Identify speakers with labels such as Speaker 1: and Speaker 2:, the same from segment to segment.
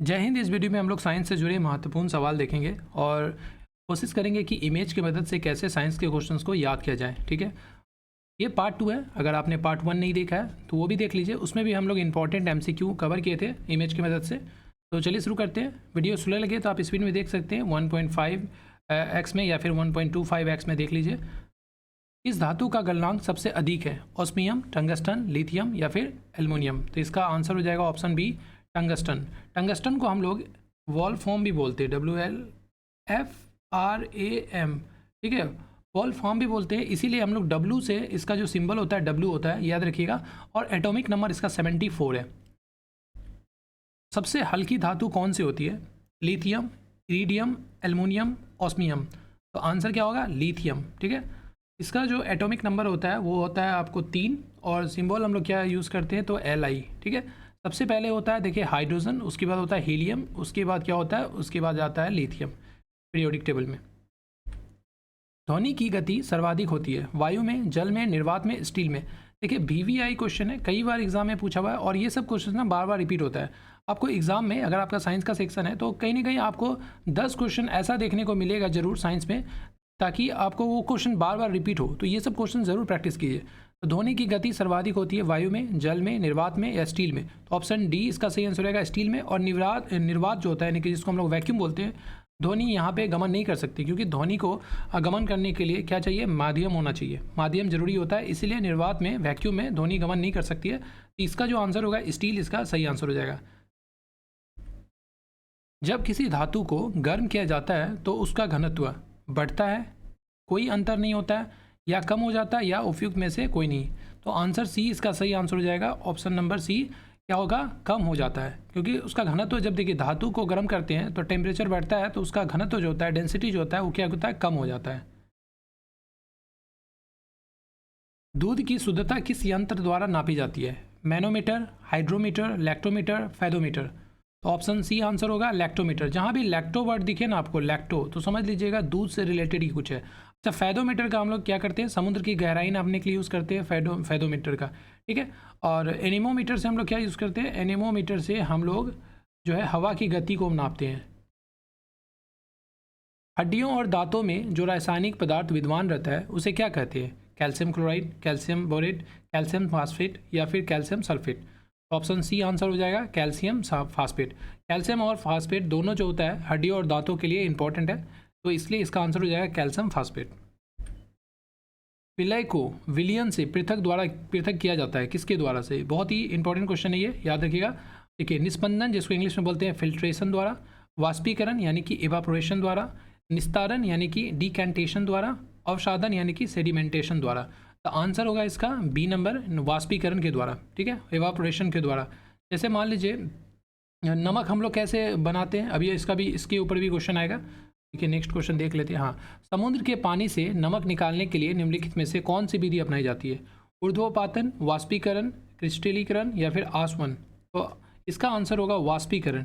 Speaker 1: जय हिंद। इस वीडियो में हम लोग साइंस से जुड़े महत्वपूर्ण सवाल देखेंगे और कोशिश करेंगे कि इमेज की मदद से कैसे साइंस के क्वेश्चंस को याद किया जाए। ठीक है, ये पार्ट 2 है। अगर आपने पार्ट 1 नहीं देखा है तो वो भी देख लीजिए, उसमें भी हम लोग इंपॉर्टेंट MCQ कवर किए थे इमेज की मदद से। तो चलिए शुरू करते हैं। वीडियो स्लो लगे तो आप स्पीड में देख सकते हैं 1.5x में या फिर 1.25x में देख लीजिए। इस धातु का गलनांक सबसे अधिक है, ऑस्मियम, टंगस्टन, लिथियम या फिर एल्युमिनियम। तो इसका आंसर हो जाएगा ऑप्शन बी, टंगस्टन। टंगस्टन को हम लोग वॉल्फ्राम भी बोलते हैं, WLFRAM। ठीक है, वॉल्फ्राम भी बोलते हैं, इसीलिए हम लोग W से, इसका जो सिंबल होता है W होता है, याद रखिएगा। और एटॉमिक नंबर इसका 74 है। सबसे हल्की धातु कौन सी होती है? Lithium, iridium, aluminium, osmium. तो आंसर क्या होगा? लिथियम। ठीक है, इसका जो एटॉमिक नंबर होता है वो होता है आपको 3, और सिंबल हम लोग क्या यूज़ करते हैं तो Li। ठीक है, सबसे पहले होता है देखिए हाइड्रोजन, उसके बाद होता है हीलियम, उसके बाद क्या होता है, उसके बाद जाता है लिथियम पीरियोडिक टेबल में। ध्वनि की गति सर्वाधिक होती है वायु में, जल में, निर्वात में, स्टील में। देखिए VVI क्वेश्चन है, कई बार एग्जाम में पूछा हुआ है, और ये सब क्वेश्चन ना बार बार रिपीट होता है आपको एग्जाम में। अगर आपका साइंस का सेक्शन है तो कहीं ना कहीं आपको 10 क्वेश्चन ऐसा देखने को मिलेगा जरूर साइंस में, ताकि आपको वो क्वेश्चन बार बार रिपीट हो। तो ये सब क्वेश्चन जरूर प्रैक्टिस कीजिए। तो ध्वनि की गति सर्वाधिक होती है वायु में, जल में, निर्वात में या स्टील में। तो ऑप्शन डी इसका सही आंसर रहेगा, स्टील में। और निर्वात जो होता है, यानी कि जिसको हम लोग वैक्यूम बोलते हैं, ध्वनि यहाँ पे गमन नहीं कर सकती, क्योंकि ध्वनि को गमन करने के लिए क्या चाहिए? माध्यम होना चाहिए, माध्यम जरूरी होता है। इसीलिए निर्वात में, वैक्यूम में ध्वनि गमन नहीं कर सकती है। तो इसका जो आंसर होगा स्टील, इसका सही आंसर हो जाएगा। जब किसी धातु को गर्म किया जाता है तो उसका घनत्व बढ़ता है, कोई अंतर नहीं होता है, या कम हो जाता है, या उपयुक्त में से कोई नहीं। तो आंसर सी इसका सही आंसर हो जाएगा। ऑप्शन नंबर सी क्या होगा? कम हो जाता है, क्योंकि उसका घनत्व, जब देखिए धातु को गर्म करते हैं तो टेम्परेचर बढ़ता है, तो उसका घनत्व जो होता है, डेंसिटी जो होता है, वो क्या होता है? कम हो जाता है। दूध की शुद्धता किस यंत्र द्वारा नापी जाती है? Manometer, hydrometer, lactometer, fathometer. तो ऑप्शन सी आंसर होगा लैक्टोमीटर। जहाँ भी लैक्टो वर्ड दिखे ना आपको, लैक्टो, तो समझ लीजिएगा दूध से रिलेटेड ही कुछ है। अच्छा, फेदोमीटर का हम लोग क्या करते हैं? समुद्र की गहराई नापने के लिए यूज़ करते हैं फेदोमीटर का। ठीक है, और एनीमोमीटर से हम लोग क्या यूज़ करते हैं? एनीमोमीटर से हम लोग जो है हवा की गति को नापते हैं। हड्डियों और दांतों में जो रासायनिक पदार्थ विद्यमान रहता है उसे क्या कहते हैं? Calcium chloride, calcium borate, calcium phosphate या फिर calcium sulphate. Option C answer हो जाएगा कैल्शियम फास्फेट। कैल्शियम और फास्फेट दोनों जो होता है हड्डियों और दांतों के लिए इंपॉर्टेंट है, तो इसलिए इसका आंसर हो जाएगा कैल्शियम फास्फेट। विलय को विलयन से पृथक किया जाता है, किसके द्वारा से? बहुत ही इंपॉर्टेंट क्वेश्चन है ये, याद रखिएगा। देखिए, निस्पंदन जिसको इंग्लिश में बोलते हैं फिल्ट्रेशन द्वारा, वाष्पीकरण यानी कि इवापोरेशन द्वारा, निस्तारण यानी कि डिकैंटेशन द्वारा, अवसादन यानी कि सेडिमेंटेशन द्वारा। तो आंसर होगा इसका बी नंबर, वाष्पीकरण के द्वारा। ठीक है, इवापोरेशन के द्वारा। जैसे मान लीजिए नमक हम लोग कैसे बनाते हैं, अभी इसका भी, इसके ऊपर भी क्वेश्चन आएगा। देखिए नेक्स्ट क्वेश्चन देख लेते हैं। हाँ, समुद्र के पानी से नमक निकालने के लिए निम्नलिखित में से कौन सी विधि अपनाई जाती है? ऊर्ध्वपातन, वाष्पीकरण, क्रिस्टलीकरण या फिर आसवन। तो इसका आंसर होगा वाष्पीकरण।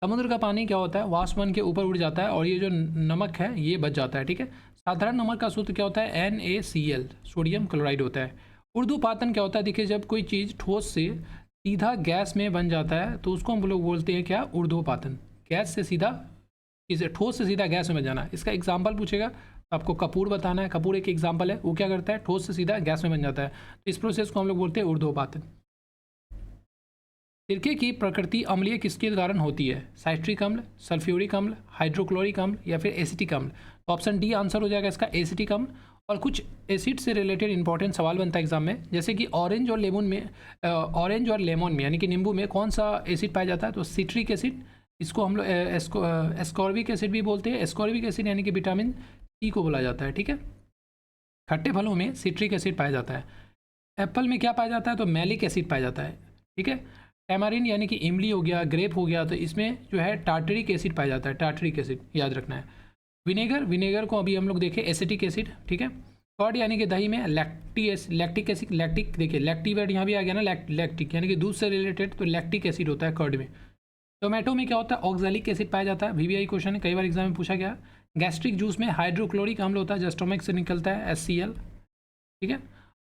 Speaker 1: समुद्र का पानी क्या होता है? वाष्पन के ऊपर उड़ जाता है और ये जो नमक है ये बच जाता है। ठीक है, साधारण नमक का सूत्र क्या होता है? NaCl, सोडियम क्लोराइड होता है। ऊर्ध्वपातन क्या होता है? देखिए, जब कोई चीज़ ठोस से सीधा गैस में बन जाता है तो उसको हम लोग बोलते हैं क्या? ऊर्ध्वपातन। गैस से सीधा, इसे ठोस से सीधा गैस में बन जाना। इसका एग्जाम्पल पूछेगा तो आपको कपूर बताना है। कपूर एक एग्जाम्पल है, वो क्या करता है? ठोस से सीधा गैस में बन जाता है। तो इस प्रोसेस को हम लोग बोलते हैं ऊर्ध्वपातन। सिरके की प्रकृति अम्लीय किसके कारण होती है? साइट्रिक अम्ल, सल्फ्यूरिक अम्ल, हाइड्रोक्लोरिक अम्ल या फिर एसिटिक अम्ल। तो ऑप्शन डी आंसर हो जाएगा इसका एसिटिक अम्ल। और कुछ एसिड से रिलेटेड इंपॉर्टेंट सवाल बनता है एग्जाम में, जैसे कि ऑरेंज और लेमन में यानी कि नींबू में कौन सा एसिड पाया जाता है? तो सिट्रिक एसिड, इसको हम लोग एस्कॉर्बिक एसिड भी बोलते हैं। एस्कॉर्बिक एसिड यानी कि विटामिन सी को बोला जाता है। ठीक है, खट्टे फलों में सिट्रिक एसिड पाया जाता है। एप्पल में क्या पाया जाता है? तो मैलिक एसिड पाया जाता है। ठीक है, टैमारिन यानी कि इमली हो गया, ग्रेप हो गया, तो इसमें जो है टार्टरिक एसिड पाया जाता है। टार्टरिक एसिड याद रखना है। विनेगर को अभी हम लोग देखें एसिटिक एसिड। ठीक है, कर्ड यानी कि दही में लैक्टिक एसिड, देखिए लैक्टी वर्ड यहाँ भी आ गया ना, लैक्टिक यानी कि दूध से रिलेटेड, तो लैक्टिक एसिड होता है कर्ड में। टोमेटो में क्या होता है? ऑक्जेलिक एसिड पाया जाता है। VVI क्वेश्चन है, कई बार एग्जाम में पूछा गया। गैस्ट्रिक जूस में हाइड्रोक्लोरिक अम्ल होता है, जो स्टोमक से निकलता है, HCl। ठीक है,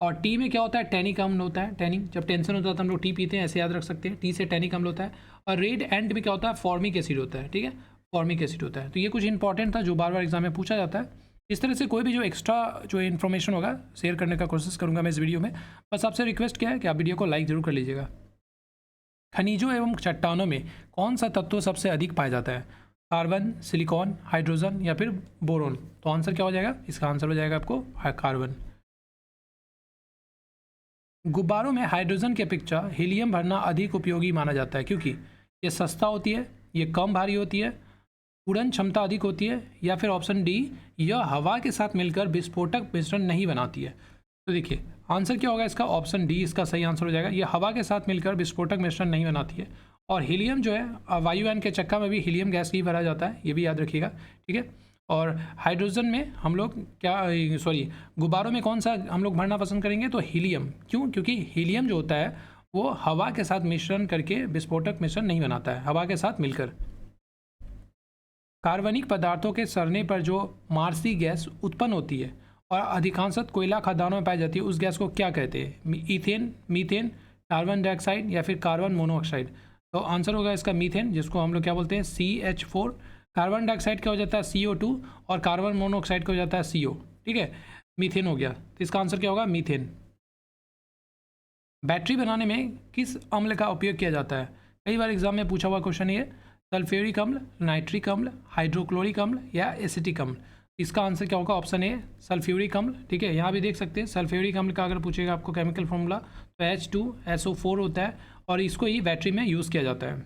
Speaker 1: और टी में क्या होता है, टैनिक अम्ल होता है। टैनिक, जब टेंशन होता है तो हम लोग टी पीते हैं, ऐसे याद रख सकते हैं, टी से टैनिक अम्ल होता है। और रेड एंट में क्या होता है, फॉर्मिक एसिड होता है, ठीक है, फॉर्मिक एसिड होता है। तो ये कुछ इंपॉर्टेंट था जो बार बार एग्जाम में पूछा जाता है। इस तरह से कोई भी जो एक्स्ट्रा जो इन्फॉर्मेशन होगा शेयर करने का कोशिश करूँगा मैं इस वीडियो में। बस आपसे रिक्वेस्ट क्या है कि आप वीडियो को लाइक जरूर कर लीजिएगा। खनिजों एवं चट्टानों में कौन सा तत्व सबसे अधिक पाया जाता है, कार्बन, सिलिकॉन, हाइड्रोजन या फिर बोरोन? तो आंसर क्या हो जाएगा, इसका आंसर हो जाएगा आपको कार्बन। गुब्बारों में हाइड्रोजन की अपेक्षा हीलियम भरना अधिक उपयोगी माना जाता है क्योंकि ये सस्ता होती है, ये कम भारी होती है, उड़न क्षमता अधिक होती है, या फिर ऑप्शन डी, यह हवा के साथ मिलकर विस्फोटक मिश्रण नहीं बनाती है। तो देखिए आंसर क्या होगा इसका, ऑप्शन डी इसका सही आंसर हो जाएगा। यह हवा के साथ मिलकर विस्फोटक मिश्रण नहीं बनाती है। और हीलियम जो है वायुयान के चक्का में भी हीलियम गैस ही भरा जाता है, ये भी याद रखिएगा, ठीक है। और हाइड्रोजन में हम लोग क्या, सॉरी, गुब्बारों में कौन सा हम लोग भरना पसंद करेंगे, तो हीलियम। क्यों, क्योंकि हीलियम जो होता है वो हवा के साथ मिश्रण करके विस्फोटक मिश्रण नहीं बनाता है, हवा के साथ मिलकर। कार्बनिक पदार्थों के सड़ने पर जो मार्सी गैस उत्पन्न होती है और अधिकांशतः कोयला खदानों में पाई जाती है, उस गैस को क्या कहते हैं, इथेन, मीथेन, कार्बन डाइऑक्साइड या फिर कार्बन मोनोऑक्साइड? तो आंसर होगा इसका मीथेन, जिसको हम लोग क्या बोलते हैं, CH4। कार्बन डाइऑक्साइड क्या हो जाता है, CO2, और कार्बन मोनोऑक्साइड क्या हो जाता है, CO, ठीक है। मीथेन हो गया, तो इसका आंसर क्या होगा, मीथेन। बैटरी बनाने में किस अम्ल का उपयोग किया जाता है? कई बार एग्जाम में पूछा हुआ क्वेश्चन ये, सल्फ्यूरिक अम्ल, नाइट्रिक अम्ल, हाइड्रोक्लोरिक अम्ल या एसिटिक अम्ल? इसका आंसर क्या होगा, ऑप्शन ए, सल्फ्यूरिक अम्ल, ठीक है। यहाँ भी देख सकते हैं सल्फ्यूरिक अम्ल का अगर पूछेगा आपको केमिकल फॉर्मूला तो H2SO4 होता है और इसको ही बैटरी में यूज़ किया जाता है।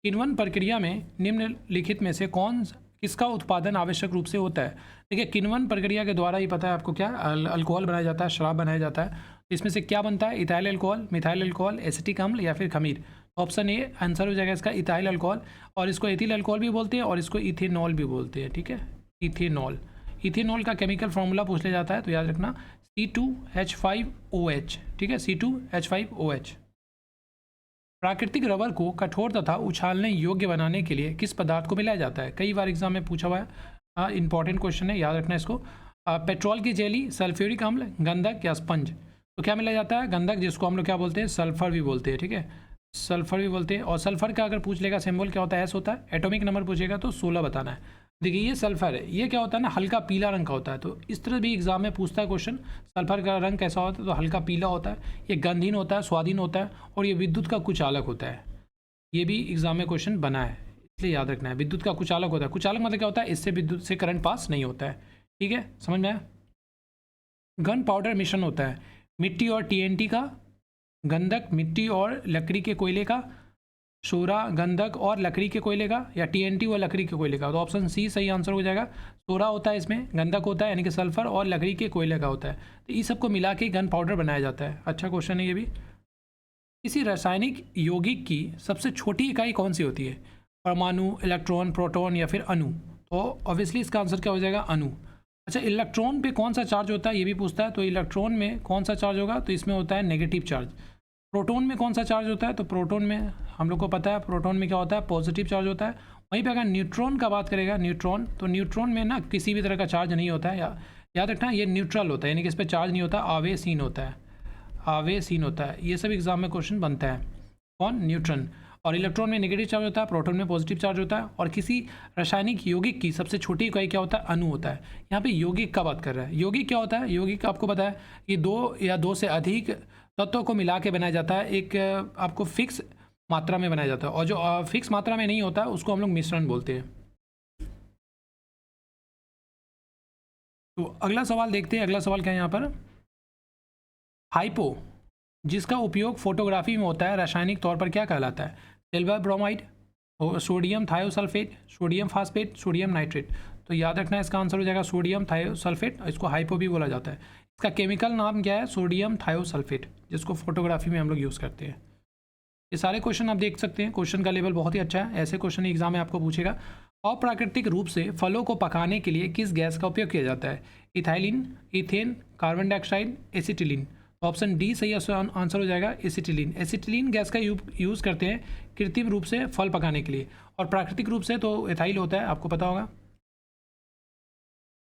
Speaker 1: किण्वन प्रक्रिया में निम्नलिखित में से किसका उत्पादन आवश्यक रूप से होता है? देखिए किण्वन प्रक्रिया के द्वारा ही पता है आपको क्या, अल्कोहल बनाया जाता है, शराब बनाया जाता है। इसमें से क्या बनता है, ethyl alcohol, methyl alcohol, acetic अम्ल या फिर खमीर? ऑप्शन ए आंसर हो जाएगा इसका इथाइल अल्कोहल, और इसको एथिल अल्कोहल भी बोलते हैं और इसको इथेनॉल भी बोलते हैं, ठीक है, इथेनॉल। इथेनॉल का केमिकल फॉर्मूला पूछ लिया जाता है तो याद रखना C2H5OH, ठीक है, C2H5OH। प्राकृतिक रबर को कठोर तथा उछालने योग्य बनाने के लिए किस पदार्थ को मिलाया जाता है? कई बार एग्जाम में पूछा हुआ है, इंपॉर्टेंट क्वेश्चन है, याद रखना इसको। पेट्रोल की जेली, सल्फ्यूरिक अम्ल, गंधक या स्पंज? तो क्या मिलाया जाता है, गंधक, जिसको हम लोग क्या बोलते हैं, सल्फर भी बोलते हैं, ठीक है, सल्फर भी बोलते हैं। और सल्फर का अगर पूछ लेगा सिंबल क्या होता है, S होता है। एटॉमिक नंबर पूछेगा तो 16 बताना है। देखिए ये सल्फर है, ये क्या होता है ना, हल्का पीला रंग का होता है। तो इस तरह भी एग्जाम में पूछता है क्वेश्चन, सल्फर का रंग कैसा होता है, तो हल्का पीला होता है। ये गंधहीन होता है, स्वाधीन होता है, और ये विद्युत का कुचालक होता है। ये भी एग्जाम में क्वेश्चन बना है, इसलिए याद रखना है, विद्युत का कुचालक होता है। कुचालक मतलब क्या होता है, इससे विद्युत से करंट पास नहीं होता है, ठीक है, समझ में आया। गन पाउडर मिश्रण होता है मिट्टी और TNT का, गंधक मिट्टी और लकड़ी के कोयले का, सोरा गंधक और लकड़ी के कोयले का, या TNT और लकड़ी के कोयले का? तो ऑप्शन सी सही आंसर हो जाएगा। सोरा होता है इसमें, गंधक होता है यानी कि सल्फर, और लकड़ी के कोयले का होता है। तो इस सबको मिला के गन पाउडर बनाया जाता है। अच्छा क्वेश्चन है ये भी। किसी रासायनिक यौगिक की सबसे छोटी इकाई कौन सी होती है, परमाणु, इलेक्ट्रॉन, प्रोटॉन या फिर अणु? तो ऑब्वियसली इसका आंसर क्या हो जाएगा, अणु। अच्छा, इलेक्ट्रॉन पे कौन सा चार्ज होता है ये भी पूछता है, तो इलेक्ट्रॉन में कौन सा चार्ज होगा, तो इसमें होता है नेगेटिव चार्ज। प्रोटॉन में कौन सा चार्ज होता है, तो प्रोटॉन में हम लोग को पता है, प्रोटॉन में क्या होता है, पॉजिटिव चार्ज होता है। वहीं पे अगर न्यूट्रॉन का बात करेगा, न्यूट्रॉन, तो न्यूट्रॉन में ना किसी भी तरह का चार्ज नहीं होता है, याद रखना, ये न्यूट्रल होता है, यानी कि इस पर चार्ज नहीं होता, आवेशहीन होता है, आवेशहीन होता है। ये सब एग्जाम में क्वेश्चन बनता है, कौन, न्यूट्रॉन। और इलेक्ट्रॉन में नेगेटिव चार्ज होता है, प्रोटॉन में पॉजिटिव चार्ज होता है। और किसी रासायनिक यौगिक की सबसे छोटी इकाई क्या होता है, अणु होता है। यहाँ पे यौगिक का बात कर रहा है। यौगिक क्या होता है, यौगिक आपको पता है कि दो या दो से अधिक तत्वों को मिला के बनाया जाता है, एक आपको फिक्स मात्रा में बनाया जाता है, और जो फिक्स मात्रा में नहीं होता उसको हम लोग मिश्रण बोलते हैं। तो अगला सवाल देखते हैं, अगला सवाल क्या है यहाँ पर, हाइपो जिसका उपयोग फोटोग्राफी में होता है रासायनिक तौर पर क्या कहलाता है? Silver bromide, sodium thiosulphate, sodium phosphate, sodium nitrate? तो याद रखना है इसका आंसर हो जाएगा सोडियम थायोसल्फेट, इसको हाइपो भी बोला जाता है। इसका केमिकल नाम क्या है, सोडियम थायोसल्फेट, जिसको फोटोग्राफी में हम लोग यूज़ करते हैं। ये सारे क्वेश्चन आप देख सकते हैं, क्वेश्चन का लेवल बहुत ही अच्छा है, ऐसे क्वेश्चन एग्जाम में आपको पूछेगा। अप्राकृतिक रूप से फलों को पकाने के लिए किस गैस का उपयोग किया जाता है? Ethylene, ethane, carbon dioxide, acetylene? Option D सही आंसर हो जाएगा, एसिटिलीन। एसिटिलीन गैस का यूज़ करते हैं कृत्रिम रूप से फल पकाने के लिए, और प्राकृतिक रूप से तो एथाइल होता है, आपको पता होगा।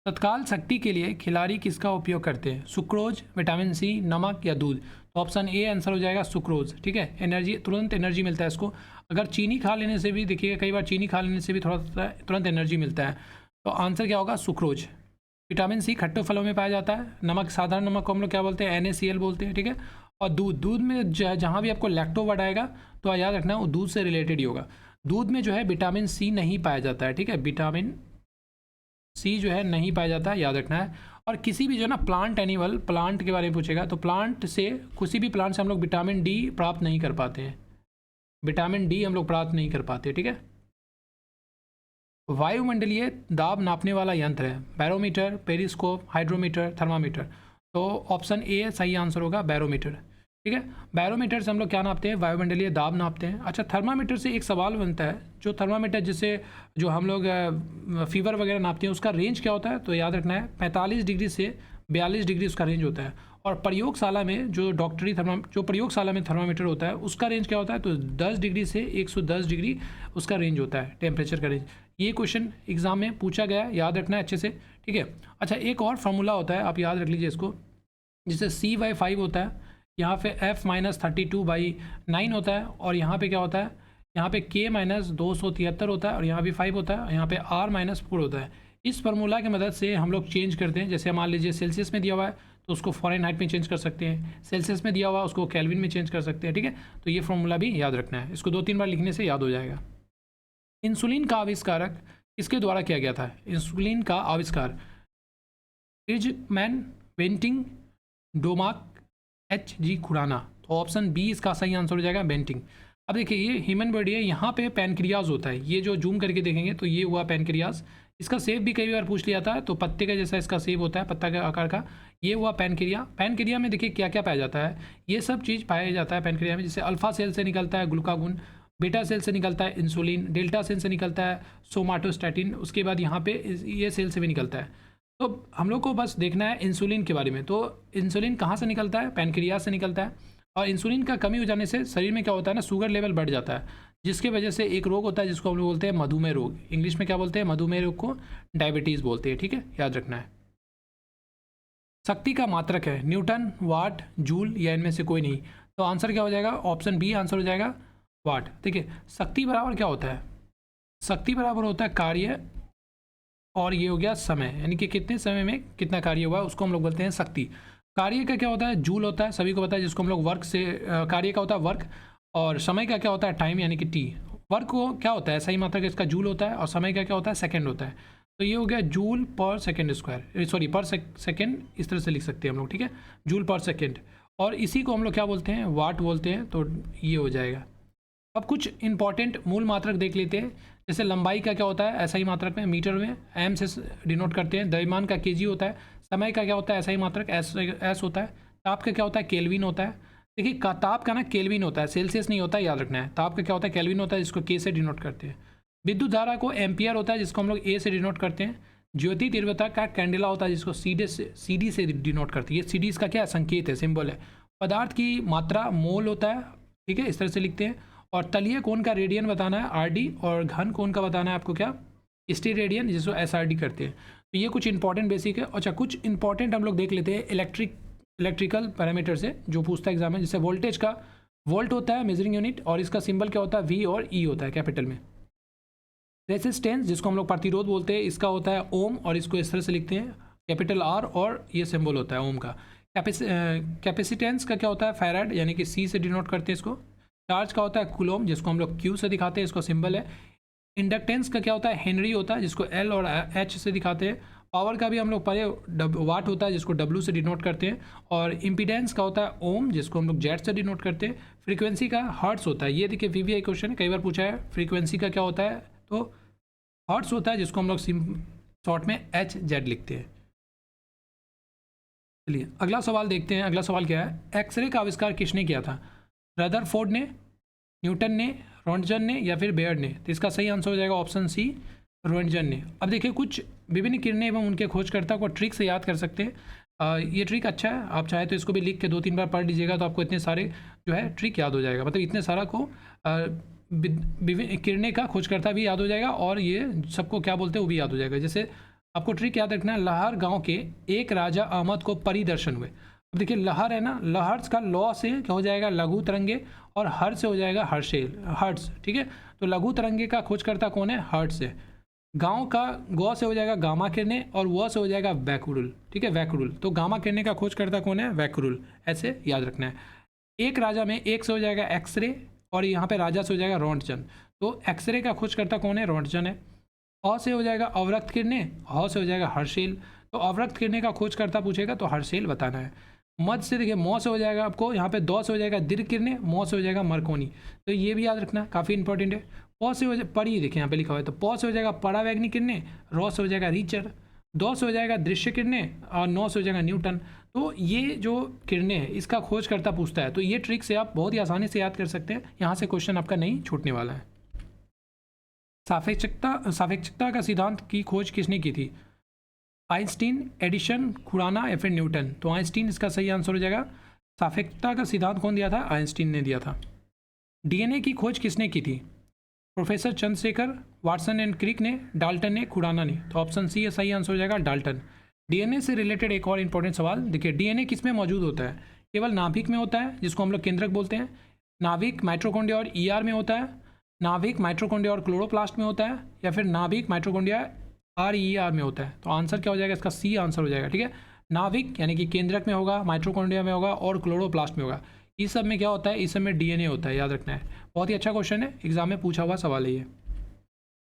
Speaker 1: तत्काल शक्ति के लिए खिलाड़ी किसका उपयोग करते हैं? सुक्रोज, विटामिन सी, नमक या दूध? तो ऑप्शन ए आंसर हो जाएगा सुक्रोज। ठीक है, एनर्जी, तुरंत एनर्जी मिलता है इसको। अगर चीनी खा लेने से भी, देखिएगा कई बार चीनी खा लेने से भी थोड़ा तुरंत एनर्जी मिलता है। तो आंसर क्या होगा? सुक्रोज। विटामिन सी खट्टे फलों में पाया जाता है। नमक, साधारण नमक को हम लोग क्या बोलते हैं? NaCl बोलते हैं। ठीक है, और दूध, दूध में जहाँ भी आपको लैक्टो वर्ड आएगा तो याद रखना वो दूध से रिलेटेड ही होगा। दूध में जो है विटामिन सी नहीं पाया जाता है। ठीक है, विटामिन सी जो है नहीं पाया जाता है, याद रखना है। और किसी भी जो है ना प्लांट एनिमल, प्लांट के बारे में पूछेगा तो प्लांट से, किसी भी प्लांट से हम लोग विटामिन डी प्राप्त नहीं कर पाते हैं। विटामिन डी हम लोग प्राप्त नहीं कर पाते। ठीक है, वायुमंडलीय दाब नापने वाला यंत्र है? Barometer, periscope, hydrometer, thermometer? तो ऑप्शन ए सही आंसर होगा, बैरोमीटर। ठीक है, बैरोमीटर से हम लोग क्या नापते हैं? वायुमंडलीय दाब नापते हैं। अच्छा, थर्मामीटर से एक सवाल बनता है, जो थर्मामीटर जिससे जो हम लोग फीवर वगैरह नापते हैं उसका रेंज क्या होता है? तो याद रखना है 45 डिग्री से 42 डिग्री उसका रेंज होता है। और प्रयोगशाला में जो प्रयोगशाला में थर्मामीटर होता है उसका रेंज क्या होता है? तो 10 डिग्री से 110 डिग्री उसका रेंज होता है, टेम्परेचर का रेंज। ये क्वेश्चन एग्जाम में पूछा गया है, याद रखना है अच्छे से। ठीक है, अच्छा एक और फार्मूला होता है, आप याद रख लीजिए इसको, जिसे C/5 होता है, यहाँ पे F-32/9 होता है, और यहाँ पे क्या होता है? यहाँ पे K-273 होता है, और यहाँ भी 5 होता है, और यहाँ पे R-4 होता है। इस फार्मूला की मदद से हम लोग चेंज करते हैं। जैसे मान लीजिए सेल्सियस में दिया हुआ है तो उसको फ़ारेनहाइट में चेंज कर सकते हैं, सेल्सियस में दिया हुआ उसको केल्विन में चेंज कर सकते हैं। ठीक है, तो ये फार्मूला भी याद रखना है, इसको 2-3 बार लिखने से याद हो जाएगा। इंसुलिन का आविष्कारक किसके द्वारा किया गया था? इंसुलिन का आविष्कार इर्जमैन, बेंटिंग, डोमाक, H.G. खुराना? तो ऑप्शन बी इसका सही आंसर हो जाएगा, बेंटिंग। अब देखिए ये ह्यूमन बॉडी है, यहाँ पे पैनक्रियाज होता है, ये जो जूम करके देखेंगे तो ये हुआ पैनक्रियाज। इसका शेप भी कई बार पूछ लिया था, तो पत्ते का जैसा इसका शेप होता है, पत्ता के आकार का। ये हुआ पैनक्रिया। पैनक्रिया में देखिए क्या क्या पाया जाता है, ये सब चीज़ पाया जाता है पैनक्रिया में। जैसे अल्फा सेल से निकलता है ग्लूकागोन, बीटा सेल से निकलता है इंसुलिन, डेल्टा सेल से निकलता है सोमाटोस्टैटिन, उसके बाद यहाँ पे ये सेल से भी निकलता है। तो हम लोग को बस देखना है इंसुलिन के बारे में। तो इंसुलिन कहाँ से निकलता है? पैनक्रियाज से निकलता है। और इंसुलिन का कमी हो जाने से शरीर में क्या होता है ना, शुगर लेवल बढ़ जाता है, जिसकी वजह से एक रोग होता है जिसको हम लोग बोलते हैं मधुमेह रोग। इंग्लिश में क्या बोलते हैं? मधुमेह रोग को डायबिटीज़ बोलते हैं। ठीक है, याद रखना है। शक्ति का मात्रक है न्यूटन, वाट, जूल या इनमें से कोई नहीं? तो आंसर क्या हो जाएगा? ऑप्शन बी आंसर हो जाएगा, वाट। देखिए शक्ति बराबर क्या होता है? शक्ति बराबर होता है कार्य, और ये हो गया समय, यानी कि कितने समय में कितना कार्य हुआ उसको हम लोग बोलते हैं शक्ति। कार्य का क्या होता है? जूल होता है, सभी को पता है, जिसको हम लोग वर्क से, कार्य का होता है वर्क, और समय का क्या होता है? टाइम, यानी कि टी। वर्क को क्या होता है? सही मात्रा का इसका जूल होता है, और समय का क्या होता है? सेकंड होता है। तो ये हो गया जूल पर सेकंड स्क्वायर, सॉरी पर सेकंड, इस तरह से लिख सकते हैं हम लोग। ठीक है, जूल पर सेकंड, और इसी को हम लोग क्या बोलते हैं? वाट बोलते हैं। तो ये हो जाएगा। अब कुछ इंपॉर्टेंट मूल मात्रक देख लेते हैं। जैसे लंबाई का क्या होता है? ऐसा ही मात्रक में, मीटर में एम से डिनोट करते हैं। द्रव्यमान का केजी होता है। समय का क्या होता है? ऐसा ही मात्रक एस होता है। ताप का क्या होता है? केल्विन होता है। देखिए ताप का ना केल्विन होता है, सेल्सियस नहीं होता है, याद रखना है। ताप का क्या होता है? केल्विन होता है, जिसको के से डिनोट करते हैं। विद्युत धारा को एम्पियर होता है, जिसको हम लोग ए से डिनोट करते हैं। ज्योति तीव्रता का कैंडेला होता है, जिसको CD से डिनोट करती है। ये CD इसका क्या है? संकेत है, सिंबल है। पदार्थ की मात्रा मोल होता है। ठीक है, इस तरह से लिखते हैं। और तलीय कोण का रेडियन बताना है RD, और घन कोण का बताना है आपको क्या? स्टेरेडियन, जिसको SRD करते हैं। तो ये कुछ इंपॉर्टेंट बेसिक है। अच्छा कुछ इंपॉर्टेंट हम लोग देख लेते हैं इलेक्ट्रिकल पैरामीटर से, जो पूछता है एग्जाम में। जैसे वोल्टेज का, वोल्ट होता है मेजरिंग यूनिट, और इसका सिंबल क्या होता है? V और E होता है कैपिटल में। रेसिस्टेंस, जिसको हम लोग प्रतिरोध बोलते हैं, इसका होता है ओम, और इसको इस तरह से लिखते हैं कैपिटल R, और ये सिंबल होता है ओम का। कैपेसिटेंस का क्या होता है? फैराड, यानी कि C से डिनोट करते हैं इसको। चार्ज का होता है कूलोम, जिसको हम लोग Q से दिखाते हैं, इसको सिंबल है। इंडक्टेंस का क्या होता है? हेनरी होता है, जिसको L और H से दिखाते हैं। पावर का भी हम लोग पढ़े, वाट होता है, जिसको W से डिनोट करते हैं। और इम्पीडेंस का होता है ओम, जिसको हम लोग Z से डिनोट करते हैं। फ्रीक्वेंसी का हर्ट्स होता है। ये देखिए VVI क्वेश्चन है, कई बार पूछा है। फ्रीक्वेंसी का क्या होता है? तो हर्ट्स होता है, जिसको हम लोग शॉर्ट में HZ लिखते हैं। चलिए अगला सवाल देखते हैं। अगला सवाल क्या है? एक्सरे का आविष्कार किसने किया था? रदरफोर्ड ने, न्यूटन ने, रोंटगन ने, या फिर बेयर्ड ने? तो इसका सही आंसर हो जाएगा ऑप्शन सी, रोंटगन ने। अब देखिए कुछ विभिन्न किरणें एवं उनके खोजकर्ता को ट्रिक से याद कर सकते हैं। ये ट्रिक अच्छा है, आप चाहे तो इसको भी लिख के 2-3 बार पढ़ लीजिएगा, तो आपको इतने सारे जो है ट्रिक याद हो जाएगा। मतलब इतने सारा को विभिन्न किरणें का खोजकर्ता भी याद हो जाएगा, और ये सबको क्या बोलते हैं वो भी याद हो जाएगा। जैसे आपको ट्रिक याद रखना है, लहर गांव के एक राजा अहमद को परिदर्शन हुए। अब देखिए लहर है ना, लहर का लॉ से क्या हो जाएगा, लघु तरंगे, और हर से हो जाएगा हर्षेल, हर्ट्स, ठीक है। तो लघु तरंगे का खोजकर्ता कौन है, हर्ट्स है। गांव का गौ से हो जाएगा गामा किरणें, और वह से हो जाएगा वैकुरुल, ठीक है, वैकुरुल। तो गामा किरणें का खोजकर्ता कौन है, वैकुरुल, ऐसे याद रखना है। एक राजा में एक से हो जाएगा एक्सरे, और यहाँ पे राजा से हो जाएगा रोंटजन। तो एक्सरे का खोजकर्ता कौन है, रोंटजन है। अ से हो जाएगा अवरक्त किरणें, ह से हो जाएगा हर्षेल। तो अवरक्त किरणें का खोजकर्ता पूछेगा तो हर्षेल बताना है। मध से देखिए मौ से हो जाएगा आपको यहाँ पे दौ से हो जाएगा दीर्घ किरणें, मौ से हो जाएगा मरकोनी। तो ये भी याद रखना, काफ़ी इंपॉर्टेंट है। प से हो जाए परी, देखिए यहाँ पे लिखा हुआ है, तो प से हो जाएगा परावैग्निक किरणें, र से हो जाएगा रीचर, दौ से हो जाएगा दृश्य किरणें, और नौ से हो जाएगा न्यूटन। तो ये जो किरणें है इसका खोजकर्ता पूछता है, तो ये ट्रिक से आप बहुत ही आसानी से याद कर सकते हैं। यहाँ से क्वेश्चन आपका नहीं छूटने वाला है। सापेक्षता का सिद्धांत की खोज किसने की थी, आइंस्टीन, एडिशन, खुराना या फिर न्यूटन। तो आइंस्टीन इसका सही आंसर हो जाएगा। सापेक्षता का सिद्धांत कौन दिया था, आइंस्टीन ने दिया था। डीएनए की खोज किसने की थी, professor Chandrashekhar, Watson and Crick ने, डाल्टन ने, खुराना ने। तो ऑप्शन सी सही आंसर हो जाएगा, डाल्टन। डीएनए से रिलेटेड एक और इंपॉर्टेंट सवाल देखिए, डीएनए किस में मौजूद होता है, केवल नाभिक में होता है जिसको हम लोग केंद्रक बोलते हैं, नाभिक माइटोकॉन्ड्रिया और ईआर में होता है, नाभिक माइटोकॉन्ड्रिया और क्लोरोप्लास्ट में होता है, या फिर नाभिक माइटोकॉन्ड्रिया आर में होता है। तो आंसर क्या हो जाएगा इसका, सी आंसर हो जाएगा, ठीक है। नाभिक यानी कि केंद्रक में होगा, माइटोकॉन्ड्रिया में होगा और क्लोरोप्लास्ट में होगा। इस सब में क्या होता है, इस सब में डीएनए होता है, याद रखना है। बहुत ही अच्छा क्वेश्चन है, एग्जाम में पूछा हुआ सवाल है ये।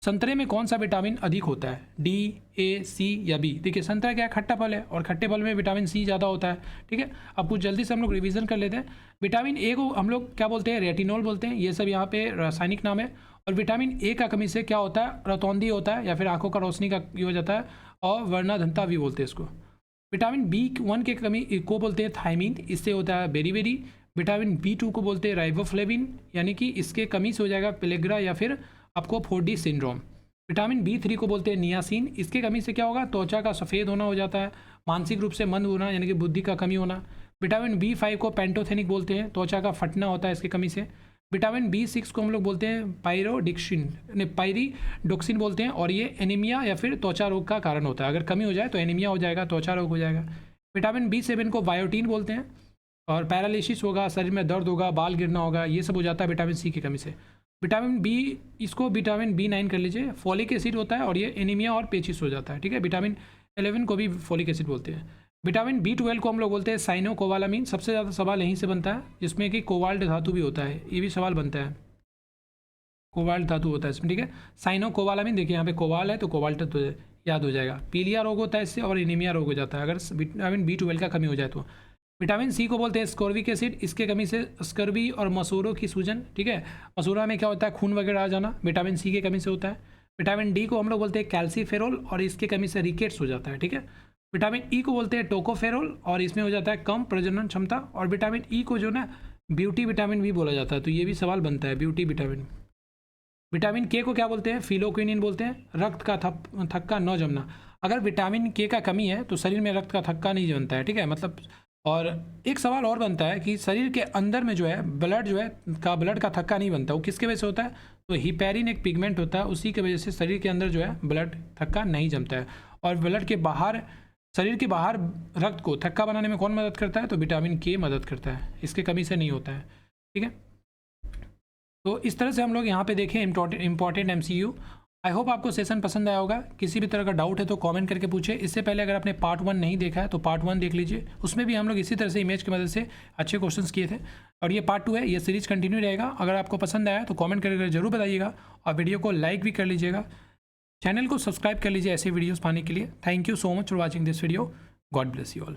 Speaker 1: संतरे में कौन सा विटामिन अधिक होता है, डी, ए, सी या बी। देखिए संतरा क्या है, खट्टा फल है, और खट्टे फल में विटामिन सी ज़्यादा होता है, ठीक है। अब कुछ जल्दी से हम लोग रिवीजन कर लेते हैं। विटामिन ए को हम लोग क्या बोलते हैं, रेटिनॉल बोलते हैं, ये सब यहाँ पे रासायनिक नाम है। और विटामिन ए का कमी से क्या होता है, रतौंधी होता है, या फिर आंखों का रोशनी का ये हो जाता है, और वर्णाधनता भी बोलते हैं इसको। विटामिन B1 के कमी को बोलते हैं थायमीन, इससे होता है बेरीबेरी। विटामिन B2 को बोलते हैं राइबोफ्लेविन, यानी कि इसके कमी से हो जाएगा पेलेग्रा या फिर आपको 4D सिंड्रोम। विटामिन B3 को बोलते हैं नियासिन, इसके कमी से क्या होगा, त्वचा का सफ़ेद होना हो जाता है, मानसिक रूप से मंद होना यानी कि बुद्धि का कमी होना। विटामिन B5 को पेंटोथेनिक बोलते हैं, त्वचा का फटना होता है इसके कमी से। विटामिन B6 को हम लोग बोलते हैं पायरिडोक्सिन बोलते हैं, और ये एनीमिया या फिर त्वचा रोग का कारण होता है। अगर कमी हो जाए तो एनीमिया हो जाएगा, त्वचा रोग हो जाएगा। विटामिन B7 को बायोटीन बोलते हैं, और पैरालिसिस होगा, शरीर में दर्द होगा, बाल गिरना होगा, ये सब हो जाता है विटामिन सी की कमी से। विटामिन बी, इसको विटामिन B9 कर लीजिए, फॉलिक एसिड होता है, और ये एनीमिया और पेचिस हो जाता है, ठीक है। विटामिन 11 को भी फॉलिक एसिड बोलते हैं। विटामिन B12 को हम लोग बोलते हैं साइनोकोबालामिन, सबसे ज़्यादा सवाल यहीं से बनता है, जिसमें कि कोबाल्ट धातु भी होता है, ये भी सवाल बनता है, कोबाल्ट धातु होता है इसमें, ठीक है। साइनोकोबालामिन, देखिए यहाँ पे कोबाल है तो कोबाल्ट तो याद हो जाएगा। पीलिया रोग होता है इससे, और एनीमिया रोग हो जाता है अगर विटामिन B12 का कमी हो जाए तो। विटामिन सी को बोलते हैं स्कोर्बिक एसिड, इसके कमी से स्कर्वी और मसूरों की सूजन, ठीक है। मसूरा में क्या होता है, खून वगैरह आ जाना, विटामिन सी की कमी से होता है। विटामिन डी को हम लोग बोलते हैं कैल्सीफेरोल, और इसके कमी से रिकेट्स हो जाता है, ठीक है। विटामिन ई को बोलते हैं टोकोफेरोल, और इसमें हो जाता है कम प्रजनन क्षमता। और विटामिन ई को जो ना ब्यूटी विटामिन भी बोला जाता है, तो ये भी सवाल बनता है, ब्यूटी विटामिन। विटामिन के को क्या बोलते हैं, फिलोक्विनिन बोलते हैं, रक्त का थक्का न जमना। अगर विटामिन के का कमी है तो शरीर में रक्त का थक्का नहीं जमता है, ठीक है, मतलब। और एक सवाल और बनता है कि शरीर के अंदर में जो है ब्लड ब्लड का थक्का नहीं बनता, वो किसके वजह से होता है, तो हिपैरिन एक पिगमेंट होता है, उसी की वजह से शरीर के अंदर जो है ब्लड थक्का नहीं जमता है। और ब्लड के बाहर, शरीर के बाहर रक्त को थक्का बनाने में कौन मदद करता है, तो विटामिन के मदद करता है, इसके कमी से नहीं होता है, ठीक है। तो इस तरह से हम लोग यहाँ पे देखें इंपॉर्टेंट MCQ। आई होप आपको सेशन पसंद आया होगा। किसी भी तरह का डाउट है तो कमेंट करके पूछे। इससे पहले अगर आपने पार्ट 1 नहीं देखा है तो पार्ट 1 देख लीजिए, उसमें भी हम लोग इसी तरह से इमेज की मदद से अच्छे क्वेश्चंस किए थे। और ये पार्ट 2 है, ये सीरीज कंटिन्यू रहेगा। अगर आपको पसंद आया तो कमेंट करके जरूर बताइएगा, और वीडियो को लाइक भी कर लीजिएगा, चैनल को सब्सक्राइब कर लीजिए ऐसे वीडियोज़ पाने के लिए। Thank you so much for watching this video. God bless you all.